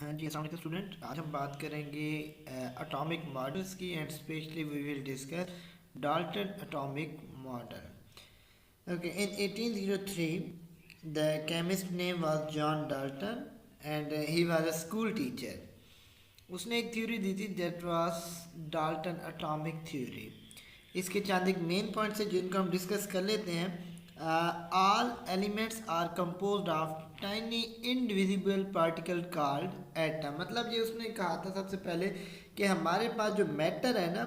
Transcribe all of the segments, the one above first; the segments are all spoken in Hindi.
जी अस्सलाम वालेकुम स्टूडेंट। आज हम बात करेंगे एटॉमिक मॉडल्स की and specially we will discuss Dalton atomic model. Okay, in 1803 the chemist name was John Dalton and he was a school teacher. उसने एक थ्योरी दी थी that was Dalton atomic theory. इसके चंद एक मेन पॉइंट्स हैं जिनको हम डिस्कस कर लेते हैं। All elements are composed of tiny indivisible particle called atom. मतलब ये उसने कहा था सबसे पहले कि हमारे पास जो मैटर है ना,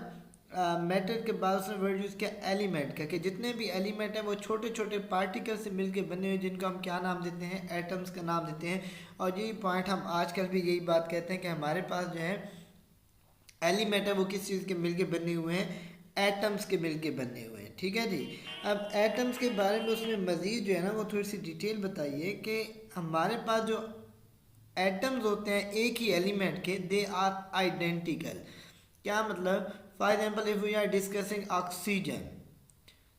मैटर के बाद उसने वर्ड यूज़ किया एलिमेंट का, कि जितने भी एलिमेंट हैं वो छोटे छोटे पार्टिकल से मिलके बने हुए, जिनको हम क्या नाम देते हैं, एटम्स का नाम देते हैं। और यही पॉइंट हम आजकल भी यही बात कहते हैं कि हमारे पास जो है एलिमेंट है वो किस चीज़ के मिलके बने हुए हैं, एटम्स के मिलके बने हुए हैं। ठीक है जी। अब एटम्स के बारे में उसमें मज़ीद जो है ना वो थोड़ी सी डिटेल बताइए कि हमारे पास जो एटम्स होते हैं एक ही एलिमेंट के, दे आर आइडेंटिकल। क्या मतलब? For example if we are discussing oxygen,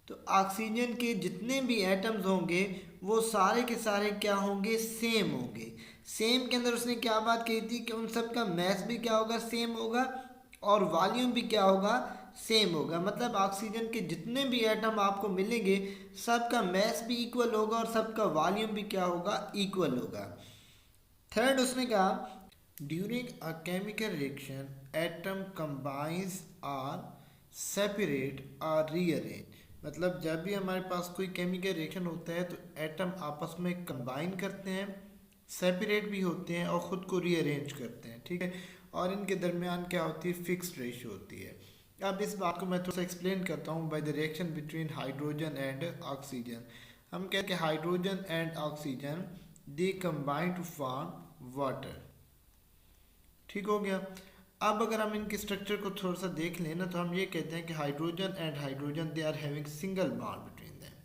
तो ऑक्सीजन के जितने भी एटम्स होंगे वो सारे के सारे क्या होंगे, सेम होंगे। सेम के अंदर उसने क्या बात कही थी कि उन सब का मैस भी क्या होगा, सेम होगा, और वॉल्यूम भी क्या होगा, सेम होगा। मतलब ऑक्सीजन के जितने भी एटम आपको मिलेंगे सबका मैस भी इक्वल होगा और सबका वॉल्यूम भी क्या होगा, इक्वल होगा। थर्ड उसने कहा during a chemical reaction atom combines or separate और रीअरेंज। मतलब जब भी हमारे पास कोई केमिकल रिएक्शन होता है तो एटम आपस में कंबाइन करते हैं, सेपरेट भी होते हैं और ख़ुद को रीअरेंज करते हैं। ठीक है। और इनके दरमियान क्या होती है, फिक्स्ड रेशियो होती है। अब इस बात को मैं थोड़ा सा एक्सप्लेन करता हूँ by the reaction between hydrogen and oxygen. हम कहते हैं hydrogen and oxygen they combine to form water. ठीक हो गया। अब अगर हम इनके स्ट्रक्चर को थोड़ा सा देख लें ना, तो हम ये कहते हैं कि hydrogen and hydrogen they are having single bond between them,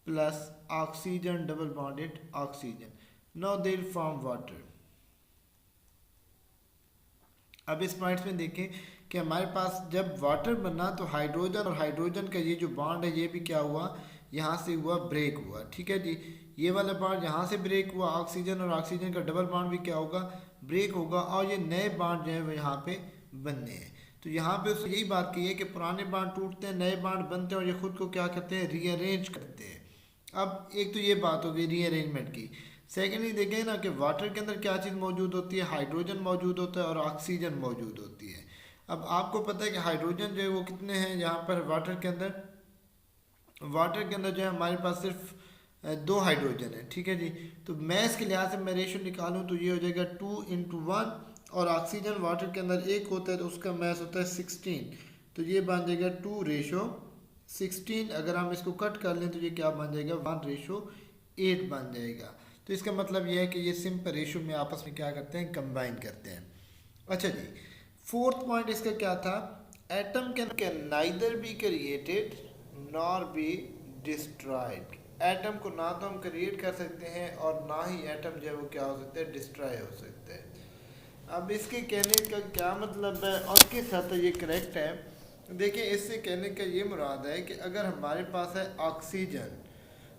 plus oxygen double bonded oxygen, now they form water. अब इस पॉइंट्स में देखें कि हमारे पास जब वाटर बना तो हाइड्रोजन और हाइड्रोजन का ये जो बॉन्ड है ये भी क्या हुआ, यहाँ से हुआ ब्रेक हुआ। ठीक है जी। ये वाला बॉन्ड यहाँ से ब्रेक हुआ, ऑक्सीजन और ऑक्सीजन का डबल बॉन्ड भी क्या होगा, ब्रेक होगा, और ये नए बॉन्ड जो है वो यहाँ पे बनने हैं। तो यहाँ पे उसने यही बात की है कि पुराने बॉन्ड टूटते हैं, नए बॉन्ड बनते हैं, और ये खुद को क्या करते हैं, रीअरेंज करते हैं। अब एक तो ये बात हो गई रीअरेंजमेंट की। सेकेंडली देखें ना कि वाटर के अंदर क्या चीज़ मौजूद होती है, हाइड्रोजन मौजूद होता है और ऑक्सीजन मौजूद होती है। अब आपको पता है कि हाइड्रोजन जो है वो कितने हैं यहाँ पर वाटर के अंदर, वाटर के अंदर जो है हमारे पास सिर्फ दो हाइड्रोजन है। ठीक है जी। तो मैस के लिहाज से मैं रेशो निकालूँ तो ये हो जाएगा 2:1, और ऑक्सीजन वाटर के अंदर एक होता है तो उसका मैस होता है 16, तो ये बन जाएगा 2:16। अगर हम इसको कट कर लें तो ये क्या बन जाएगा, 1:8 बन जाएगा। तो इसका मतलब ये है कि ये सिंपल रेशो में आपस में क्या करते हैं, कंबाइन करते हैं। अच्छा जी, फोर्थ पॉइंट इसका क्या था, atom can neither be created nor be destroyed. Atom को ना तो हम क्रिएट कर सकते हैं और ना ही एटम जो है वो क्या हो सकते हैं, डिस्ट्रॉय हो सकते हैं। अब इसके कहने का क्या मतलब है और किस हद तक ये करेक्ट है, देखिए इससे कहने का ये मुराद है कि अगर हमारे पास है ऑक्सीजन,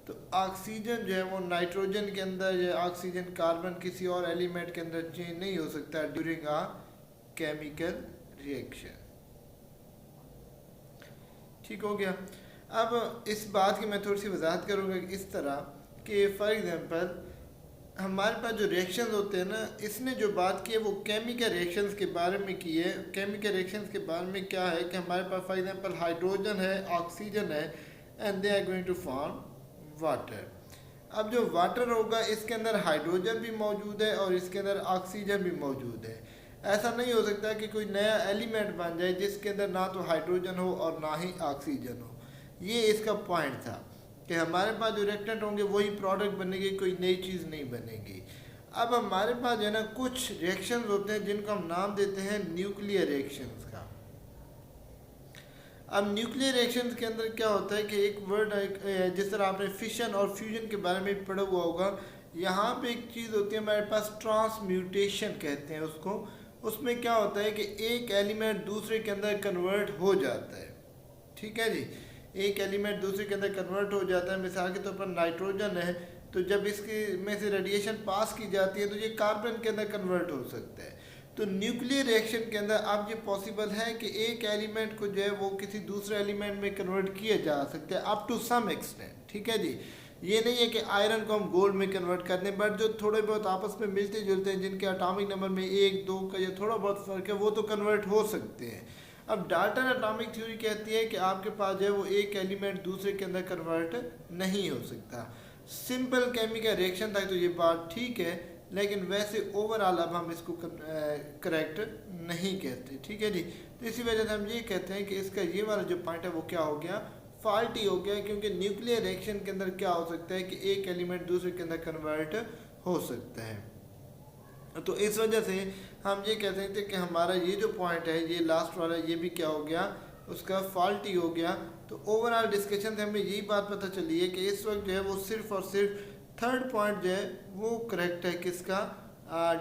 तो ऑक्सीजन जो है वो नाइट्रोजन के अंदर या ऑक्सीजन कार्बन किसी और एलिमेंट के अंदर चेंज नहीं हो सकता ड्यूरिंग अ केमिकल रिएक्शन। ठीक हो गया। अब इस बात की मैं थोड़ी सी वजाहत करूँगा इस तरह कि फॉर एग्जांपल हमारे पास जो रिएक्शंस होते हैं ना, इसने जो बात की है वो केमिकल रिएक्शंस के बारे में की है। केमिकल रिएक्शंस के बारे में क्या है कि हमारे पास फॉर एग्जांपल हाइड्रोजन है, ऑक्सीजन है, and they are going to form water. अब जो वाटर होगा इसके अंदर हाइड्रोजन भी मौजूद है और इसके अंदर ऑक्सीजन भी मौजूद है। ऐसा नहीं हो सकता कि कोई नया एलिमेंट बन जाए जिसके अंदर ना तो हाइड्रोजन हो और ना ही ऑक्सीजन हो। ये इसका पॉइंट था कि हमारे पास जो रिएक्टेंट होंगे वही प्रोडक्ट बनेगी, कोई नई चीज़ नहीं बनेगी। अब हमारे पास जो है ना कुछ रिएक्शंस होते हैं जिनको हम नाम देते हैं न्यूक्लियर रिएक्शंस का। अब न्यूक्लियर रिएक्शंस के अंदर क्या होता है कि एक वर्ड, जिस तरह आपने फिशन और फ्यूजन के बारे में पढ़ा हुआ होगा, यहाँ पे एक चीज़ होती है हमारे पास, ट्रांसम्यूटेशन कहते हैं उसको। उसमें क्या होता है कि एक एलिमेंट दूसरे के अंदर कन्वर्ट हो जाता है। ठीक है जी। एक एलिमेंट दूसरे के अंदर कन्वर्ट हो जाता है। मिसाल के तौर पर नाइट्रोजन है, तो जब इसके में से रेडिएशन पास की जाती है तो ये कार्बन के अंदर कन्वर्ट हो सकता है। तो न्यूक्लियर रिएक्शन के अंदर अब ये पॉसिबल है कि एक एलिमेंट को जो है वो किसी दूसरे एलिमेंट में कन्वर्ट किया जा सकता है अप टू सम एक्सटेंट, ठीक है जी। ये नहीं है कि आयरन को हम गोल्ड में कन्वर्ट कर दें, बट जो थोड़े बहुत आपस में मिलते जुलते हैं, जिनके एटॉमिक नंबर में 1-2 का या थोड़ा बहुत फर्क है, वो तो कन्वर्ट हो सकते हैं। अब डाल्टन एटॉमिक थ्योरी कहती है कि आपके पास जो है वो एक एलिमेंट दूसरे के अंदर कन्वर्ट नहीं हो सकता। सिंपल केमिकल रिएक्शन तक तो ये बात ठीक है, लेकिन वैसे ओवरऑल अब हम इसको करेक्ट नहीं कहते, ठीक है जी। तो इसी वजह से हम ये कहते हैं कि इसका ये वाला जो पॉइंट है वो क्या हो गया, फॉल्टी हो गया, क्योंकि न्यूक्लियर रिएक्शन के अंदर क्या हो सकता है कि एक एलिमेंट दूसरे के अंदर कन्वर्ट हो सकता है। तो इस वजह से हम ये कह सकते हैं कि हमारा ये जो पॉइंट है, ये लास्ट वाला, ये भी क्या हो गया, उसका फॉल्टी हो गया। तो ओवरऑल डिस्कशन से हमें यही बात पता चली है कि इस वक्त जो है वो सिर्फ और सिर्फ थर्ड पॉइंट जो है वो करेक्ट है, किसका,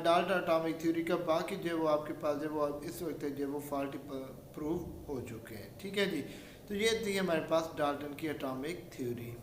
डाल्टन एटॉमिक थ्योरी का। बाकी जो है वो आपके पास जो है वो इस वक्त जो है वो फॉल्टी प्रूव हो चुके हैं, ठीक है जी। तो ये थी हमारे पास डाल्टन की एटॉमिक थ्योरी।